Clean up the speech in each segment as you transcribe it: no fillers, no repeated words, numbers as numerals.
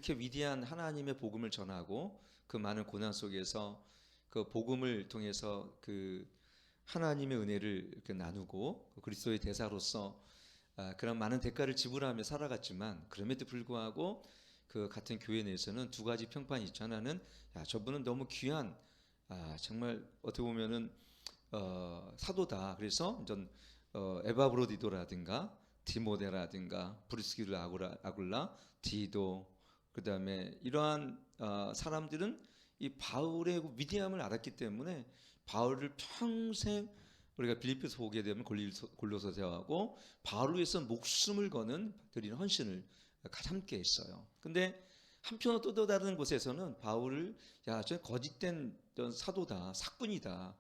그렇게 위대한 하나님의 복음을 전하고 그 많은 고난 속에서 그 복음을 통해서 그 하나님의 은혜를 이렇게 나누고 그리스도의 대사로서 그런 많은 대가를 지불하며 살아갔지만, 그럼에도 불구하고 그 같은 교회 내에서는 두 가지 평판이 있죠. 하나는 저분은 너무 귀한, 정말 어떻게 보면은 사도다. 그래서 전 에바브로디도라든가 디모데라든가 브리스길라 아굴라 디도, 그 다음에 이러한 사람들은 이 바울의 위대함을 알았기 때문에 바울을 평생, 우리가 빌립보서 보게 되면 골로새서하고 바울을 위해서 목숨을 거는 드리는 헌신을 같이 함께 했어요. 근데 한편으로 또 다른 곳에서는 바울을 저 거짓된 사도다, 사꾼이다,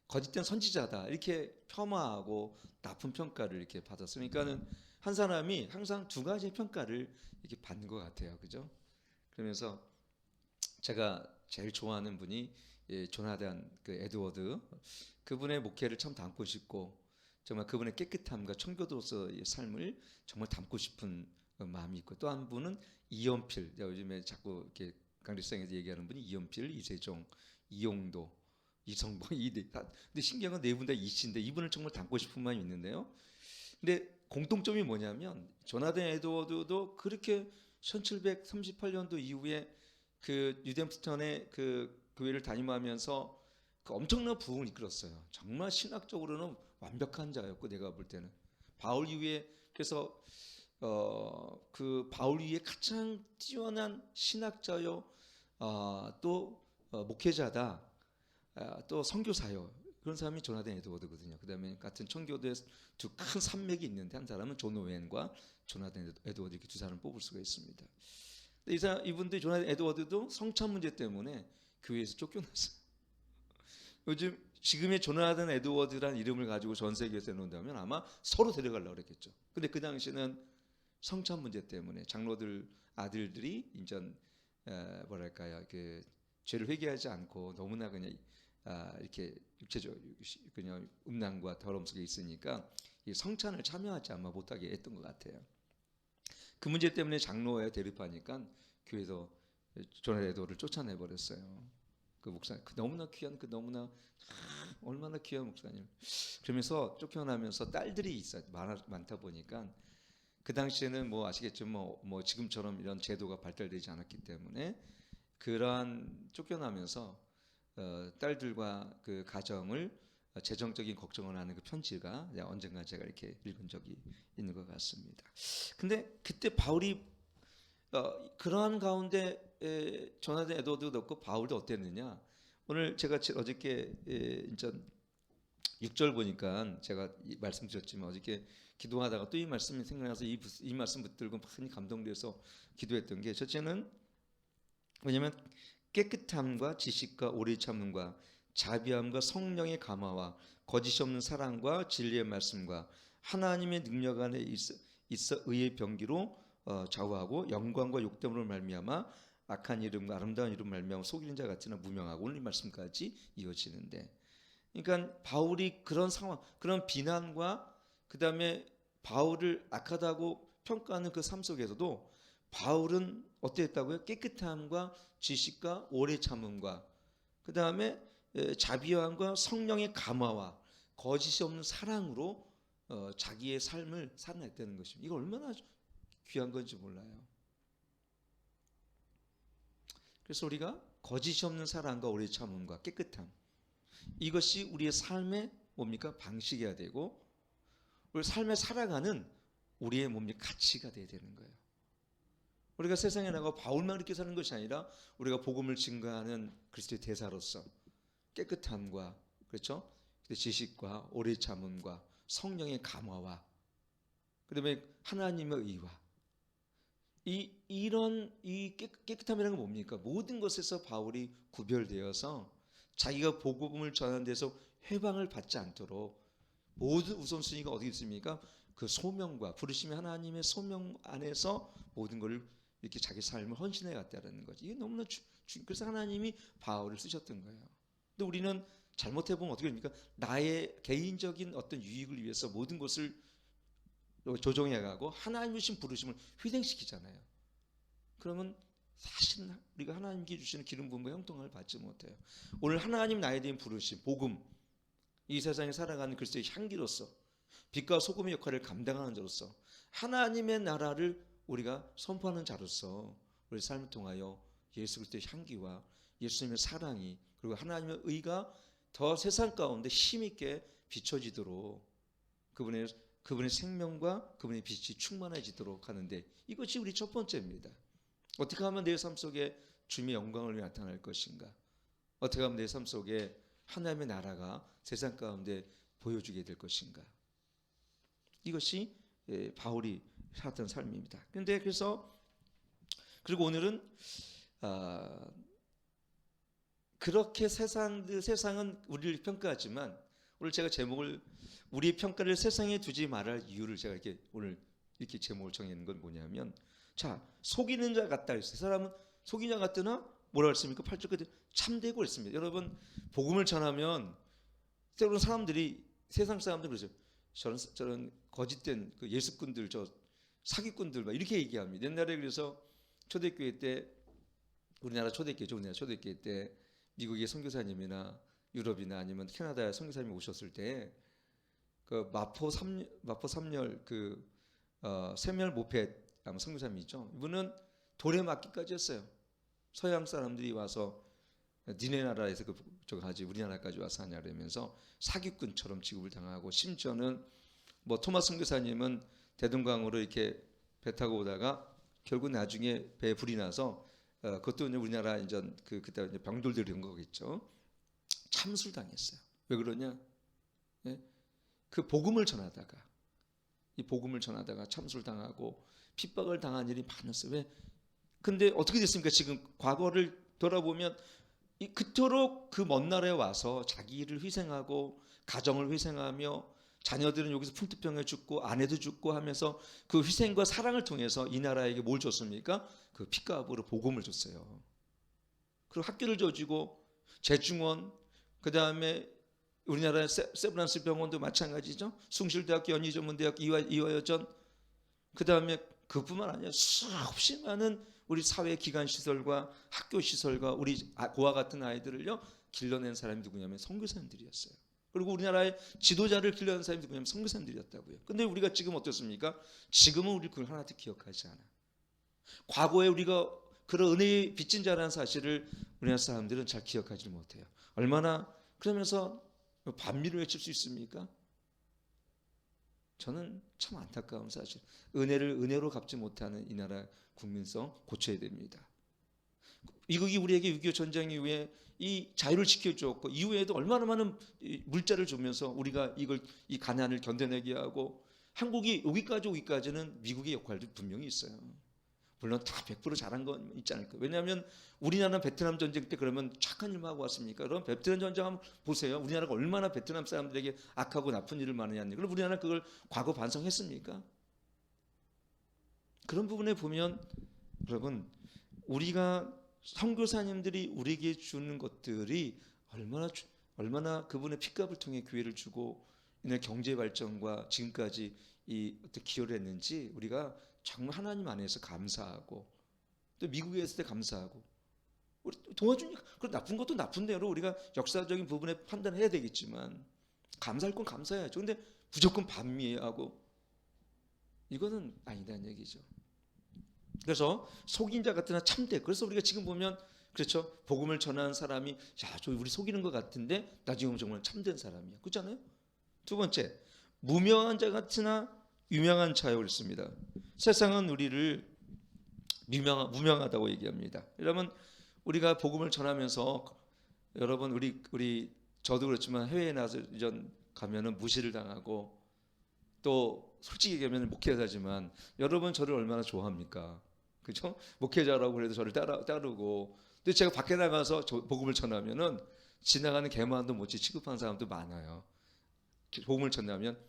거짓된 선지자다 이렇게 폄하하고 나쁜 평가를 이렇게 받았으니까는 한 사람이 항상 두 가지 평가를 이렇게 받는 것 같아요. 그죠? 그러면서 제가 제일 좋아하는 분이 조나단 그 에드워드, 그분의 목회를 참 담고 싶고 정말 그분의 깨끗함과 청교도로서의 삶을 정말 담고 싶은 마음이 있고, 또 한 분은 이연필, 요즘에 자꾸 이렇게 강대상에서 얘기하는 분이 이연필, 이세종, 이용도, 이성봉, 근데 신기한 건 네 분 다 이씨인데 이분을 정말 담고 싶은 마음이 있는데요. 근데 공통점이 뭐냐면 조나단 에드워드도 그렇게 1738년도 이후에 그 뉴댐프턴의 그 교회를 다니면서 그 엄청난 부흥을 이끌었어요. 정말 신학적으로는 완벽한 자였고, 내가 볼 때는 바울 이후에, 그래서 그 바울 이후에 가장 뛰어난 신학자요, 또 목회자다, 또 선교사요, 그런 사람이 조나단 에드워드거든요. 그 다음에 같은 청교도에 두 큰 산맥이 있는데 한 사람은 존 오웬과 조나단 에드워드, 이렇게 두 사람을 뽑을 수가 있습니다. 이분들 조나단 에드워드도 성찬 문제 때문에 교회에서 쫓겨났어요. 요즘 지금의 조나단 에드워드라는 이름을 가지고 전 세계에서 놓는다면 아마 서로 데려가려고 그랬겠죠. 근데 그 당시는 성찬 문제 때문에 장로들 아들들이 인전 뭐랄까요, 그 죄를 회개하지 않고 너무나 그냥 이렇게 육체적 그냥 음란과 더러움 속에 있으니까 이 성찬을 참여하지 아마 못하게 했던 것 같아요. 그 문제 때문에 장로에 대립하니까 교회에서 조나단 에드워드를 쫓아내 버렸어요. 그 목사, 그 너무나 귀한, 그 너무나 얼마나 귀한 목사님. 그러면서 쫓겨나면서 딸들이 있어 많다 보니까, 그 당시에는 뭐 아시겠지만 뭐 지금처럼 이런 제도가 발달되지 않았기 때문에 그러한 쫓겨나면서 딸들과 그 가정을 재정적인 걱정을 하는 그 편지가 언젠가 제가 이렇게 읽은 적이 있는 것 같습니다. 근데 그때 바울이 그러한 가운데 조나단 에드워드도 없고 바울도 어땠느냐? 오늘 제가 어저께 인전 6절 보니까 제가 말씀드렸지만 어저께 기도하다가 또 이 말씀이 생각나서 이 말씀 붙들고 많이 감동돼서 기도했던 게, 첫째는 왜냐하면 깨끗함과 지식과 오래 참음과 자비함과 성령의 감화와 거짓이 없는 사랑과 진리의 말씀과 하나님의 능력 안에 있어 의의 병기로 좌우하고 영광과 욕됨으로 말미암아 악한 이름과 아름다운 이름 말미암아 속이는 자 같으나 무명하고, 오늘 이 말씀까지 이어지는데, 그러니까 바울이 그런 상황, 그런 비난과 그 다음에 바울을 악하다고 평가하는 그 삶 속에서도 바울은 어땠다고요? 깨끗함과 지식과 오래 참음과 그 다음에 자비함과 성령의 감화와 거짓이 없는 사랑으로 자기의 삶을 살아냈다는 것입니다. 이거 얼마나 귀한 건지 몰라요. 그래서 우리가 거짓이 없는 사랑과 오래 참음과 깨끗함, 이것이 우리의 삶의 뭡니까? 방식이어야 되고, 우리 삶에 살아가는 우리의 뭡니까? 가치가 돼야 되는 거예요. 우리가 세상에 나가고 바울만 이렇게 사는 것이 아니라 우리가 복음을 증거하는 그리스도의 대사로서 깨끗함과, 그렇죠? 지식과 오래 참음과 성령의 감화와 그다음에 하나님의 의와 이런 깨끗함이라는 건 뭡니까? 모든 것에서 바울이 구별되어서 자기가 복음을 전하는 데서 회방을 받지 않도록 모든 우선순위가 어디 있습니까? 그 소명과 부르심의 하나님의 소명 안에서 모든 것을 이렇게 자기 삶을 헌신해 갔다는 거지. 이게 너무나 그래서 하나님이 바울을 쓰셨던 거예요. 근데 우리는 잘못해 보면 어떻게 됩니까? 나의 개인적인 어떤 유익을 위해서 모든 것을 조정해 가고 하나님 주신 부르심을 휘행시키잖아요. 그러면 사실은 우리가 하나님께 주시는 기름 부음과 형통함을 받지 못해요. 오늘 하나님 나에 대한 부르심, 복음, 이 세상에 살아가는 그리스도의 향기로서 빛과 소금의 역할을 감당하는 자로서 하나님의 나라를 우리가 선포하는 자로서 우리 삶을 통하여 예수 그리스도의 향기와 예수님의 사랑이 그리고 하나님의 의가 더 세상 가운데 힘있게 비춰지도록 그분의 생명과 그분의 빛이 충만해지도록 하는데 이것이 우리 첫 번째입니다. 어떻게 하면 내 삶 속에 주님의 영광을 나타낼 것인가? 어떻게 하면 내 삶 속에 하나님의 나라가 세상 가운데 보여주게 될 것인가? 이것이 바울이 살았던 삶입니다. 그런데 그리고 오늘은 그렇게 세상은 우리를 평가하지만 오늘 제가 제목을 우리의 평가를 세상에 두지 말할 이유를 제가 오늘 이렇게 제목을 정해놓은 건 뭐냐면 자 속이는 자 같다 했어요. 사람은 속이는 자 같으나 뭐라고 했습니까? 8절 끝에 참되고 했습니다. 여러분 복음을 전하면 때로는 사람들이 세상 사람들 그러죠. 저런 거짓된 그 예수꾼들 저 사기꾼들 막 이렇게 얘기합니다. 옛날에 그래서 초대교회 때 우리나라 초대교회죠. 때 미국의 선교사님이나 유럽이나 아니면 캐나다에 선교사님이 오셨을 때 그 마포 3열 그 세멸 모펫 아마 선교사님이 있죠. 이분은 돌에 맞기까지 했어요. 서양 사람들이 와서 니네 나라에서 저거 하지 우리나라까지 와서 하냐 그러면서 사기꾼처럼 취급을 당하고 심지어는 뭐 토마스 선교사님은 대동강으로 이렇게 배 타고 오다가 결국 나중에 배에 불이 나서 그것도 우리나라 그때 이제 병들들 이런 거겠죠. 참수를 당했어요. 왜 그러냐? 예? 그 복음을 전하다가 참수를 당하고 핍박을 당한 일이 많았어요. 왜? 근데 어떻게 됐습니까? 지금 과거를 돌아보면 그토록 그 먼 나라에 와서 자기를 희생하고 가정을 희생하며 자녀들은 여기서 풍토병에 죽고 아내도 죽고 하면서 그 희생과 사랑을 통해서 이 나라에게 뭘 줬습니까? 그 핏값으로 복음을 줬어요. 그리고 학교를 줘주고 재중원 그다음에 우리나라의 세브란스 병원도 마찬가지죠. 숭실대학교 연희전문대학교 이화여전 그다음에 그뿐만 아니라 수없이 많은 우리 사회 기관 시설과 학교 시설과 우리 고아 같은 아이들을요 길러낸 사람이 누구냐면 선교사님들이었어요. 그리고 우리나라의 지도자를 길러낸 사람이 누구냐면 선교사님들이었다고요. 근데 우리가 지금 어떻습니까? 지금은 우리 그걸 하나도 기억하지 않아. 과거에 우리가 그런 은혜의 빚진 자라는 사실을 우리나라 사람들은 잘 기억하지 못해요. 얼마나 그러면서 반미를 외칠 수 있습니까? 저는 참 안타까운 사실. 은혜를 은혜로 갚지 못하는 이 나라 국민성 고쳐야 됩니다. 미국이 우리에게 6.25 전쟁 이후에 이 자유를 지켜주었고 이후에도 얼마나 많은 물자를 주면서 우리가 이 가난을 견뎌내게 하고 한국이 오기까지는 미국의 역할도 분명히 있어요. 물론 다 100% 잘한 건 있지 않을까. 왜냐하면 우리나라는 베트남 전쟁 때 그러면 착한 일만 하고 왔습니까? 그럼 베트남 전쟁 한번 보세요. 우리나라가 얼마나 베트남 사람들에게 악하고 나쁜 일을 많이 했는지. 그럼 우리나라는 그걸 과거 반성했습니까? 그런 부분에 보면 여러분 우리가 선교사님들이 우리에게 주는 것들이 얼마나 그분의 핏값을 통해 기회를 주고 이날 경제 발전과 지금까지 어떤 기여를 했는지 우리가 정말 하나님 안에서 감사하고 또 미국에 있을 때 감사하고 우리 도와주니까 그 나쁜 것도 나쁜 대로 우리가 역사적인 부분에 판단해야 되겠지만 감사할 건 감사해야죠. 근데 무조건 반미하고 이거는 아니다는 얘기죠. 그래서 속인 자 같으나 참되. 그래서 우리가 지금 보면 그렇죠. 복음을 전하는 사람이 저 우리 속이는 것 같은데 나중에 보면 정말 참된 사람이야. 그렇잖아요. 두 번째 무명한 자 같으나 유명한 자요 그랬습니다. 세상은 우리를 무명하다고 얘기합니다. 여러분 우리가 복음을 전하면서 여러분 우리 저도 그렇지만 해외에 나서 이전 가면은 무시를 당하고 또 솔직히 얘기하면 목회자지만 여러분 저를 얼마나 좋아합니까? 그죠? 목회자라고 그래도 저를 따르고 근데 제가 밖에 나가서 복음을 전하면은 지나가는 개만도 못지 취급하는 사람도 많아요. 복음을 전하면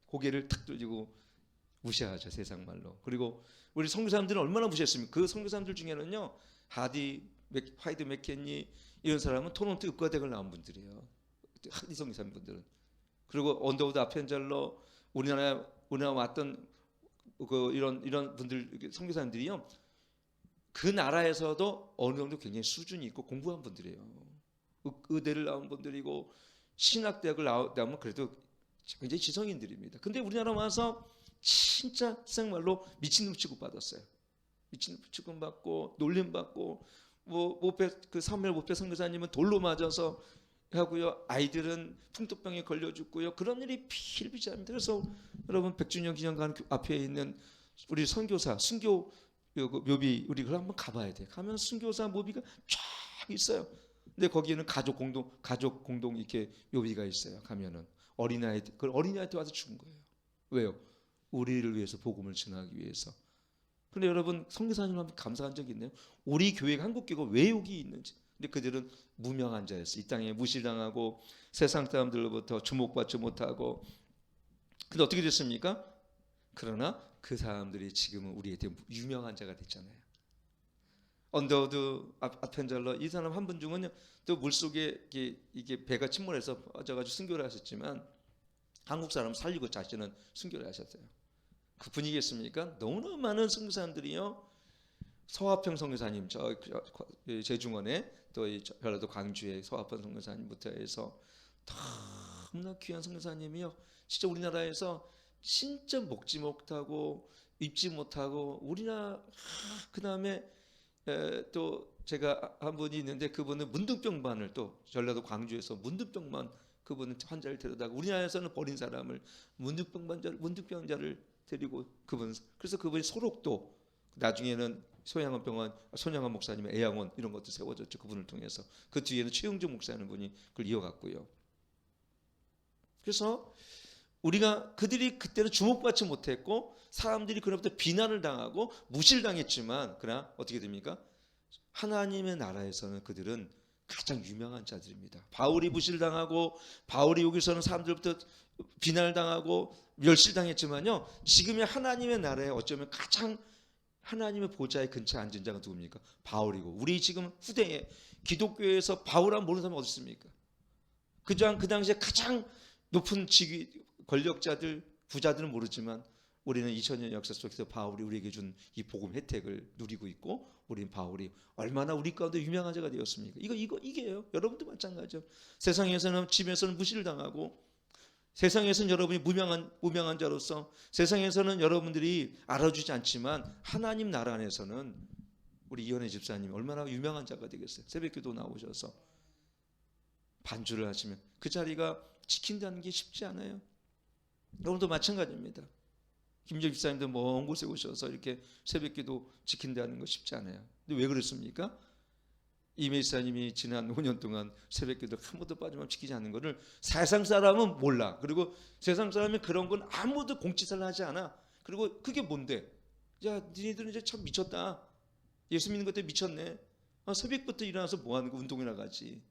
고개를 탁 돌리고 무시하죠. 세상 말로. 그리고 우리 선교사님들은 얼마나 무시했습니까? 그 선교사님들 중에는요. 하이드 맥켄니 이런 사람은 토론토 의과대학을 나온 분들이에요. 하디 선교사님분들은. 그리고 언더우드 아펜젤러 우리나라 왔던 이런 분들 선교사님들이요. 그 나라에서도 어느 정도 굉장히 수준이 있고 공부한 분들이에요. 의대를 나온 분들이고 신학대학을 나오면 그래도 굉장히 지성인들입니다. 근데 우리나라 와서 진짜 생말로 미친놈 취급받았어요. 미친놈 취급받고 놀림받고 그 사무엘 모페 선교사님은 돌로 맞아서 하고요. 아이들은 풍토병에 걸려 죽고요. 그런 일이 필비지합니다. 그래서 여러분 100주년 기념관 앞에 있는 우리 선교사 순교 묘비 우리 그걸 한번 가봐야 돼. 가면 순교사 묘비가 쫙 있어요. 근데 거기에는 가족 공동 이렇게 묘비가 있어요. 가면은 어린아이들 그 어린아이한테 와서 죽은 거예요. 왜요? 우리를 위해서 복음을 전하기 위해서. 근데 여러분 선교사님 한번 감사한 적이 있네요. 우리 교회가 한국 교회가 왜 여기 있는지. 근데 그들은 무명한 자였어요. 이 땅에 무시당하고 세상 사람들로부터 주목받지 못하고. 근데 어떻게 됐습니까? 그러나 그 사람들이 지금은 우리한테 유명한 자가 됐잖아요. 언더우드 아펜젤러 이 사람 한 분 중은요 또 물속에 이게 배가 침몰해서 빠져가지고 순교를 하셨지만 한국 사람 살리고 자신은 순교를 하셨어요. 그 분위기였습니까? 너무나 많은 선교사님들이요 서화평 선교사님 저 제중원에 또 전라도 광주의 서화평 선교사님부터 해서 너무나 귀한 선교사님이요 진짜 우리나라에서 진짜 먹지 못하고 입지 못하고 우리나라 그 다음에 또 제가 한 분이 있는데 그분은 문둥병만을 또 전라도 광주에서 문둥병만 그분은 환자를 데려다가 우리나라에서는 버린 사람을 문둥병자를 데리고 그래서 그분이 소록도 나중에는 손양원 목사님의 애양원 이런 것도 세워졌죠. 그분을 통해서 그 뒤에는 최용준 목사님 분이 그걸 이어갔고요. 그래서 우리가 그들이 그때는 주목받지 못했고 사람들이 그로부터 비난을 당하고 무시를 당했지만 그러나 어떻게 됩니까? 하나님의 나라에서는 그들은 가장 유명한 자들입니다. 바울이 무시를 당하고 바울이 여기서는 사람들부터 비난을 당하고 멸시를 당했지만요. 지금의 하나님의 나라에 어쩌면 가장 하나님의 보좌에 근처에 앉은 자가 누굽니까? 바울이고 우리 지금 후대에 기독교에서 바울하면 모르는 사람이 어디 있습니까? 그 당시에 가장 높은 직위 권력자들 부자들은 모르지만 우리는 2000년 역사 속에서 바울이 우리에게 준 이 복음 혜택을 누리고 있고 우리는 바울이 얼마나 우리 가운데 유명한 자가 되었습니까? 이게요. 여러분도 마찬가지죠. 세상에서는 집에서는 무시를 당하고 세상에서는 여러분이 무명한 자로서 세상에서는 여러분들이 알아주지 않지만 하나님 나라 안에서는 우리 이현애 집사님이 얼마나 유명한 자가 되겠어요. 새벽기도 나오셔서 반주를 하시면 그 자리가 지킨다는 게 쉽지 않아요. 여러분도 마찬가지입니다. 김정 집사님도 먼 곳에 오셔서 이렇게 새벽기도 지킨다는 거 쉽지 않아요. 근데 왜 그렇습니까? 이메 집사님이 지난 5년 동안 새벽기도 한 번도 빠짐없이 지키지 않는 것을 세상 사람은 몰라. 그리고 세상 사람이 그런 건 아무도 공치사를 하지 않아. 그리고 그게 뭔데? 야, 니네들은 이제 참 미쳤다. 예수 믿는 것때 미쳤네. 새벽부터 일어나서 뭐 하는 거 운동이나 가지.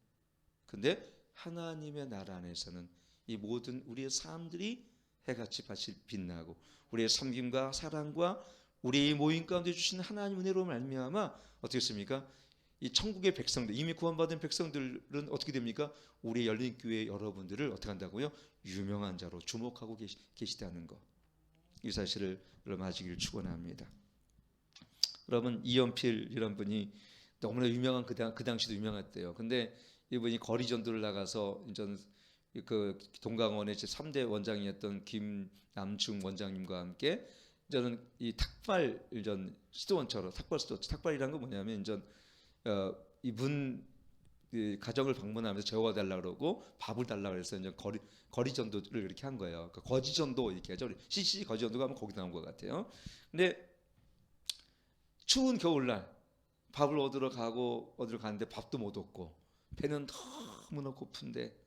근데 하나님의 나라 안에서는 이 모든 우리의 삶들이 해같이 빛이 빛나고 우리의 섬김과 사랑과 우리의 모임 가운데 주신 하나님 은혜로 말미암아 어떻게 했습니까? 이 천국의 백성들 이미 구원받은 백성들은 어떻게 됩니까? 우리 열린 교회 여러분들을 어떻게 한다고요? 유명한 자로 주목하고 계시다는 거. 이 사실을 여러분 아시기를 축원합니다. 여러분 이연필 이런 분이 너무나 유명한 그 당시도 유명했대요. 근데 이분이 거리 전도를 나가서 전 그 동강원의 제 3대 원장이었던 김남중 원장님과 함께 저는 이 탁발 전 수도원처럼 탁발이란 건 뭐냐면 이분 가정을 방문하면서 재워달라 그러고 밥을 달라 그래서 이제 거리 전도를 이렇게 한 거예요. 그러니까 거지 전도 이렇게 하죠. CC 거지 전도가 하면 거기 나온 것 같아요. 근데 추운 겨울날 밥을 얻으러 가는데 밥도 못 얻고 배는 너무나 고픈데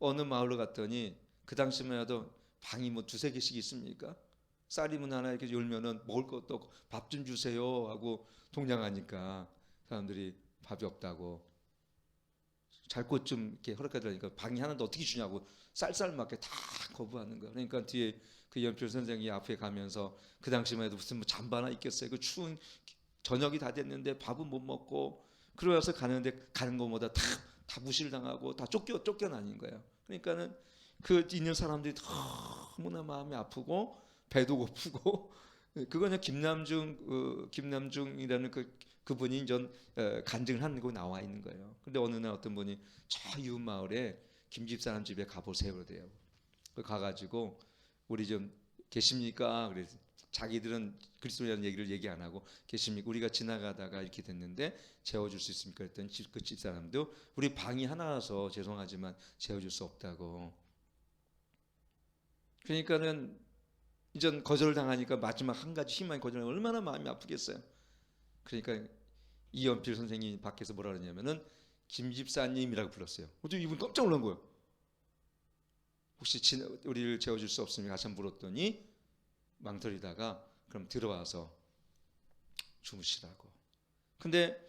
어느 마을로 갔더니 그 당시만 해도 방이 뭐 두세 개씩 있습니까? 쌀이면 하나 이렇게 열면은 먹을 것도 없고 밥 좀 주세요 하고 동냥하니까 사람들이 밥이 없다고 잘 곳 좀 이렇게 허락해달라니까 방이 하나도 어떻게 주냐고 쌀쌀맞게 다 거부하는 거야. 그러니까 뒤에 그 연필 선생이 앞에 가면서 그 당시만 해도 무슨 뭐 잠바나 있겠어요. 그 추운 저녁이 다 됐는데 밥은 못 먹고 그러면서 가는데 가는 것보다 다 무시를 당하고 다 쫓겨나는 거예요. 그러니까는 그 있는 사람들이 너무나 마음이 아프고 배도 고프고 그거는 김남중이라는 그 그분이 전 간증을 하고 나와 있는 거예요. 근데 어느 날 어떤 분이 저 이웃 마을에 김 집사람 집에 가보세요 그러대요. 가가지고 우리 좀 계십니까? 그래서 자기들은 그리스도라는 얘기를 얘기 안 하고 계십니까? 우리가 지나가다가 이렇게 됐는데 재워줄 수 있습니까? 그랬더니 그 집사람도 우리 방이 하나라서 죄송하지만 재워줄 수 없다고. 그러니까는 이전 거절을 당하니까 마지막 한 가지 희망이 거절하면 얼마나 마음이 아프겠어요. 그러니까 이연필 선생님이 밖에서 뭐라 그러냐면은 김 집사님이라고 불렀어요. 어떻게 이분 깜짝 놀란 거예요. 혹시 우리를 재워줄 수 없습니까? 다시 한번 물었더니 망설이다가 그럼 들어와서 주무시라고. 근데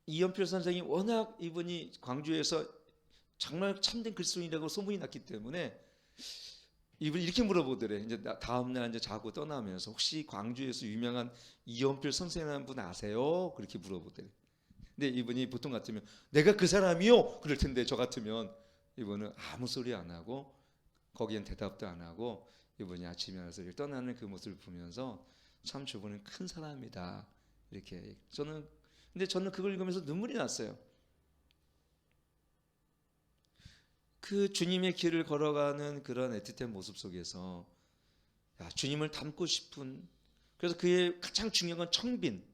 이연필 선생이 워낙 이분이 광주에서 정말 참된 그리스도인이라고 소문이 났기 때문에 이분이 이렇게 물어보더래. 이제 다음 날 이제 자고 떠나면서 혹시 광주에서 유명한 이연필 선생이라는 분 아세요? 그렇게 물어보더래. 근데 이분이 보통 같으면 내가 그 사람이요 그럴 텐데 저 같으면 이분은 아무 소리 안 하고 거기엔 대답도 안 하고 이분이 아침에 일어나서 떠나는 그 모습을 보면서 참 저분은 큰 사람이다 이렇게. 근데 저는 그걸 읽으면서 눈물이 났어요. 그 주님의 길을 걸어가는 그런 애틋한 모습 속에서 주님을 닮고 싶은, 그래서 그의 가장 중요한 건 청빈,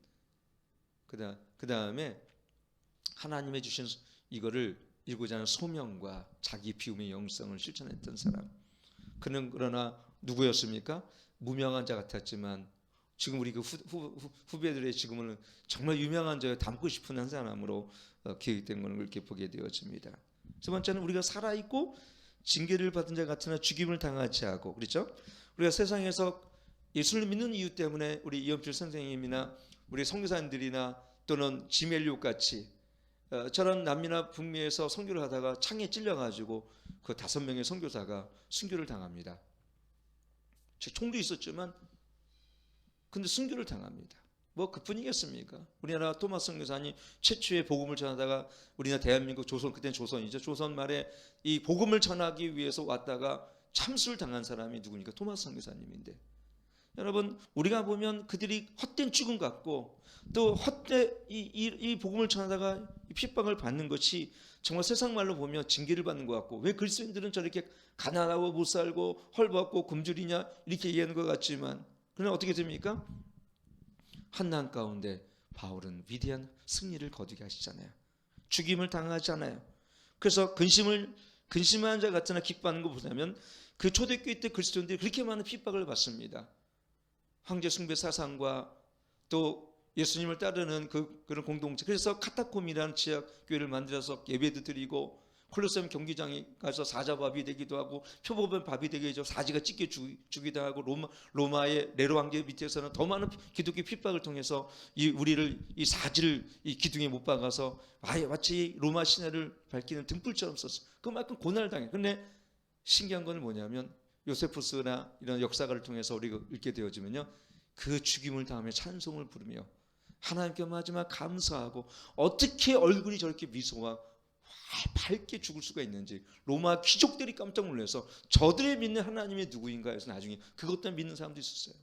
그 다음에 하나님의 주신 이거를 이루고자 하는 소명과 자기 비움의 영성을 실천했던 사람. 그는 그러나 누구였습니까? 무명한 자 같았지만 지금 우리 그 후배들의 지금은 정말 유명한 자에 닮고 싶은 한 사람으로 기획된 것을 이렇게 보게 되어집니다. 두 번째는 우리가 살아있고 징계를 받은 자 같으나 죽임을 당하지 않고, 그렇죠? 우리가 세상에서 예수를 믿는 이유 때문에 우리 이연필 선생님이나 우리 선교사님들이나 또는 지멜리오 같이 저런 남미나 북미에서 선교를 하다가 창에 찔려가지고 그 5명의 선교사가 순교를 당합니다. 총도 있었지만 근데 순교를 당합니다. 뭐 그뿐이겠습니까? 우리나라 토마스 선교사님 최초의 복음을 전하다가 우리나라 대한민국 조선, 그때는 조선이죠. 조선 말에 이 복음을 전하기 위해서 왔다가 참수를 당한 사람이 누구니까? 토마스 선교사님인데, 여러분 우리가 보면 그들이 헛된 죽음 같고 또 헛된 이 복음을 전하다가 핍박을 받는 것이 정말 세상 말로 보면 징계를 받는 것 같고, 왜 그리스도인들은 저렇게 가난하고 못 살고 헐벗고 굶주리냐 이렇게 얘기하는 것 같지만, 그러나 어떻게 됩니까? 환난 가운데 바울은 위대한 승리를 거두게 하시잖아요. 죽임을 당하지 않아요. 그래서 근심한 자 같으나 기뻐하는 거 보자면 그 초대교회 때 그리스도인들이 그렇게 많은 핍박을 받습니다. 황제 숭배 사상과 또 예수님을 따르는 그런 공동체, 그래서 카타콤이라는 지역 교회를 만들어서 예배도 드리고 콜로세움 경기장에 가서 사자밥이 되기도 하고 표범의 밥이 되게 해서 사지가 찢겨 주기도 하고, 로마의 네로 황제 밑에서는 더 많은 기독교 핍박을 통해서 우리를 이 사지를 이 기둥에 못 박아서 마치 로마 시내를 밝히는 등불처럼 썼어. 그만큼 고난을 당해. 그런데 신기한 건 뭐냐면 요세푸스나 이런 역사가를 통해서 우리가 읽게 되어지면요, 그 죽임을 당하며 찬송을 부르며 하나님께 마지막 감사하고, 어떻게 얼굴이 저렇게 미소와 밝게 죽을 수가 있는지 로마 귀족들이 깜짝 놀라서 저들의 믿는 하나님이 누구인가 해서 나중에 그것 때문에 믿는 사람도 있었어요.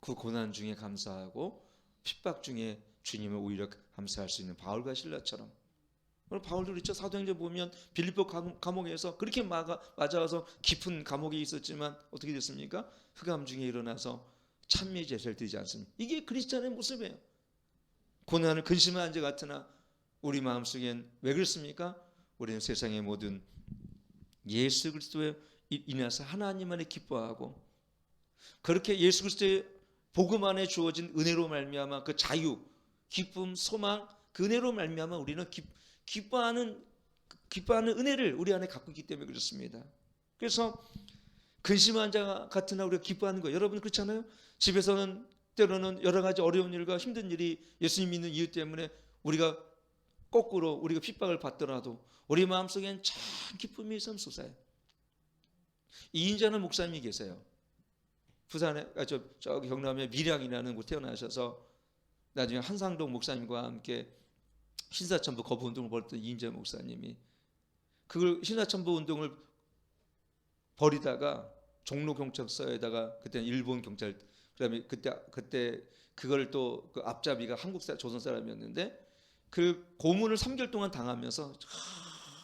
그 고난 중에 감사하고 핍박 중에 주님을 오히려 감사할 수 있는 바울과 실라처럼. 바울도 그렇죠. 사도행전 보면 빌립보 감옥에서 그렇게 맞아서 깊은 감옥에 있었지만 어떻게 됐습니까? 흑암 중에 일어나서 찬미 제사를 드리지 않습니까? 이게 그리스도의 모습이에요. 고난을 근심한 자 같으나 우리 마음속엔 왜 그렇습니까? 우리는 세상의 모든 예수 그리스도에 인해서 하나님 안에 기뻐하고, 그렇게 예수 그리스도의 복음 안에 주어진 은혜로 말미암아 그 자유, 기쁨, 소망, 그 은혜로 말미암아 우리는 기뻐하는 은혜를 우리 안에 갖고 있기 때문에 그렇습니다. 그래서 근심한 자 같으나 우리가 기뻐하는 거예요. 여러분 그렇잖아요? 집에서는 때로는 여러 가지 어려운 일과 힘든 일이 예수님 믿는 이유 때문에 우리가 거꾸로 우리가 핍박을 받더라도 우리 마음속엔 참 기쁨이 샘솟아요. 이인자는 목사님이 계세요. 부산에 저기 경남에 밀양이라는 곳 태어나셔서 나중에 한상동 목사님과 함께 신사천부 거부 운동을 벌였던 이인자 목사님이 그걸 신사천부 운동을 벌이다가 종로 경찰서에다가 그때 일본 경찰, 그다음에 그때 그걸 또 그 앞잡이가 조선 사람이었는데 그 고문을 3개월 동안 당하면서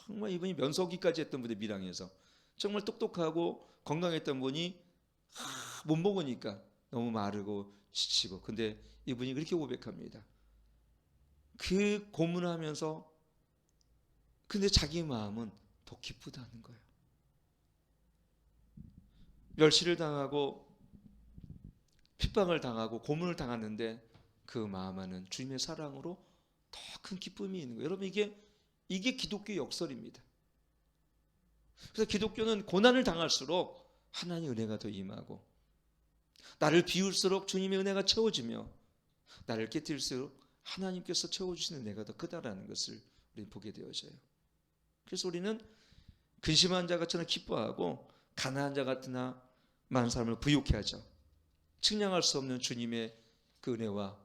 정말 이분이 면석이까지 했던 분이 밀양에서 정말 똑똑하고 건강했던 분이 못 먹으니까 너무 마르고 지치고, 근데 이분이 그렇게 고백합니다. 그 고문을 하면서 근데 자기 마음은 더 기쁘다는 거예요. 멸시를 당하고 핍박을 당하고 고문을 당하는데 그 마음 안은 주님의 사랑으로 더 큰 기쁨이 있는 거예요. 여러분, 이게 기독교의 역설입니다. 그래서 기독교는 고난을 당할수록 하나님의 은혜가 더 임하고, 나를 비울수록 주님의 은혜가 채워지며, 나를 깨뜨릴수록 하나님께서 채워주시는 은혜가 더 크다라는 것을 우리는 보게 되어져요. 그래서 우리는 근심한 자 같으나 기뻐하고 가난한 자 같으나 많은 사람을 부유케 하죠. 측량할 수 없는 주님의 그 은혜와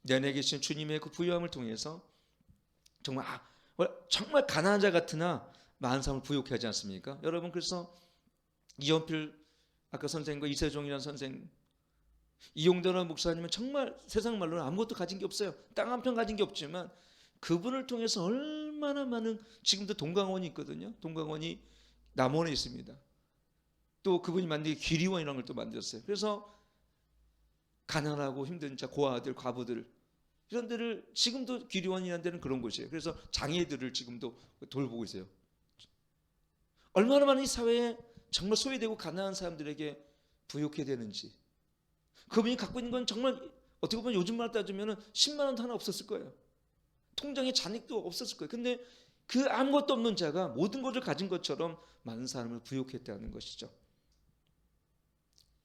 내 안에 계신 주님의 그 부유함을 통해서 정말 가난한 자 같으나 많은 사람을 부유케 하지 않습니까? 여러분, 그래서 이연필 아까 선생님과 이세종이라는 선생, 이용대라는 목사님은 정말 세상 말로는 아무것도 가진 게 없어요. 땅 한 편 가진 게 없지만 그분을 통해서 얼마나 많은, 지금도 동강원이 있거든요. 동강원이 남원에 있습니다. 또 그분이 만든 기리원이라는 걸 또 만들었어요. 그래서 가난하고 힘든 자, 고아들, 과부들, 이런 데를, 지금도 기리원이라는 데는 그런 곳이에요. 그래서 장애들을 지금도 돌보고 있어요. 얼마나 많은 이 사회에 정말 소외되고 가난한 사람들에게 부욕해 되는지. 그분이 갖고 있는 건 정말 어떻게 보면 요즘 말 따지면 10만 원도 하나 없었을 거예요. 통장에 잔액도 없었을 거예요. 근데 그 아무것도 없는 자가 모든 것을 가진 것처럼 많은 사람을 부욕했다는 것이죠.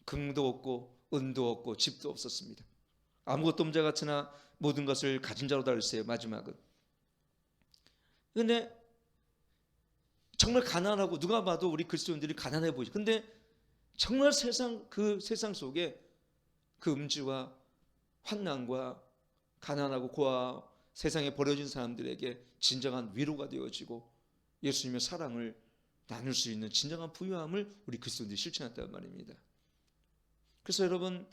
금도 없고 은도 없고 집도 없었습니다. 아무것도 없는 자 같으나 모든 것을 가진 자로 달렸어요. 마지막은. 근데 정말 가난하고, 누가 봐도 우리 그리스도인들이 가난해 보이죠. 근데 정말 그 세상 속에 그 음지와 환난과 가난하고 고아, 세상에 버려진 사람들에게 진정한 위로가 되어지고 예수님의 사랑을 나눌 수 있는 진정한 부유함을 우리 그리스도인들이 실천했단 말입니다. 그래서 여러분,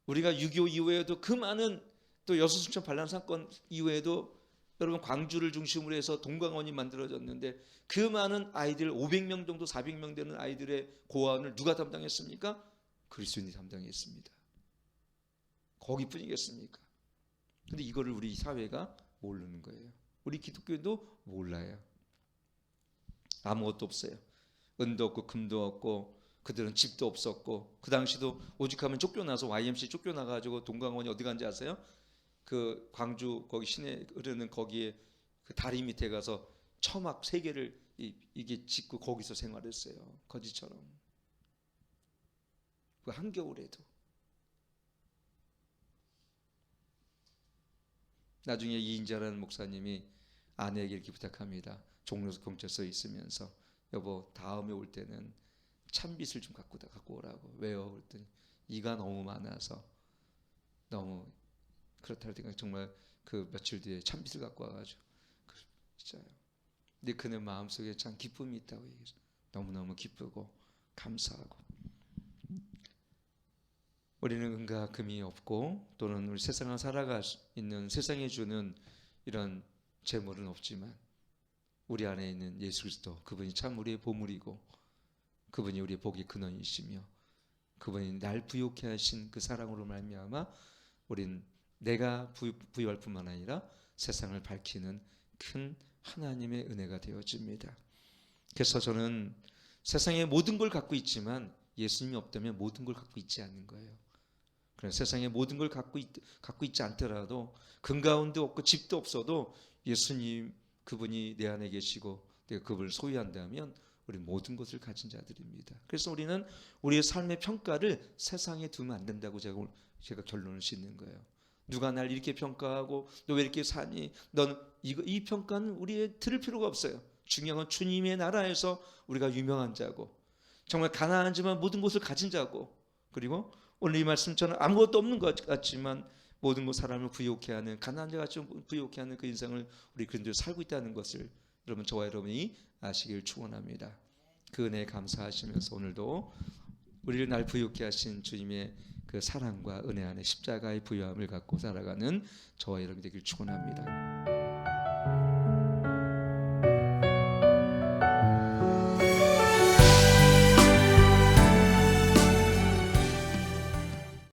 우리가 6.25 이후에도 그 많은, 또 여수순천 반란 사건 이후에도 여러분, 광주를 중심으로 해서 동강원이 만들어졌는데 그 많은 아이들, 500명 정도 400명 되는 아이들의 고아원을 누가 담당했습니까? 그리스도인이 담당했습니다. 거기뿐이겠습니까? 근데 이거를 우리 사회가 모르는 거예요. 우리 기독교도 몰라요. 아무것도 없어요. 은도 없고 금도 없고, 그들은 집도 없었고, 그 당시도 오죽하면 쫓겨나서 YMC 쫓겨나가지고 동강원이 어디 간지 아세요? 그 광주 거기 시내 흐르는 거기에 그 다리 밑에 가서 처막 3개를 이게 짓고 거기서 생활했어요. 거지처럼. 그 한겨울에도. 나중에 이인자라는 목사님이 아내에게 이렇게 부탁합니다. 종로서 경찰서에 있으면서, 여보, 다음에 올 때는 찬빗을 좀 갖고 오라고. 왜요? 그랬더니 이가 너무 많아서 너무 그렇다 할 때가, 정말 그 며칠 뒤에 찬빗을 갖고 와가지고, 진짜요. 근데 그는 마음속에 참 기쁨이 있다고 얘기해서 너무너무 기쁘고 감사하고. 우리는 은과 금이 없고, 또는 우리 세상을 살아가 있는 세상에 주는 이런 재물은 없지만 우리 안에 있는 예수 그리스도, 그분이 참 우리의 보물이고, 그분이 우리의 복의 근원이시며, 그분이 날 부유케 하신 그 사랑으로 말미암아 우린 내가 부유할 뿐만 아니라 세상을 밝히는 큰 하나님의 은혜가 되어집니다. 그래서 저는 세상에 모든 걸 갖고 있지만 예수님이 없다면 모든 걸 갖고 있지 않는 거예요. 그래서 세상에 모든 걸 갖고 있지 않더라도, 금 가운데 없고 집도 없어도 예수님, 그분이 내 안에 계시고 내가 그분을 소유한다면 우리 모든 것을 가진 자들입니다. 그래서 우리는 우리의 삶의 평가를 세상에 두면 안 된다고 제가 결론을 짓는 거예요. 누가 날 이렇게 평가하고 너 왜 이렇게 사니? 넌 이 평가는 우리의 들을 필요가 없어요. 중요한 건 주님의 나라에서 우리가 유명한 자고, 정말 가난하지만 모든 것을 가진 자고, 그리고 오늘 이 말씀처럼 아무것도 없는 것 같지만 모든 것 사람을 부유케 하는, 가난한 자같이 부유케 하는 그 인생을 우리 그리스도인들이 살고 있다는 것을 여러분, 저와 여러분이 아시길 축원합니다. 그 은혜에 감사하시면서 오늘도 우리를 날 부유케 하신 주님의 그 사랑과 은혜 안에 십자가의 부요함을 갖고 살아가는 저와 여러분이 되길 축원합니다.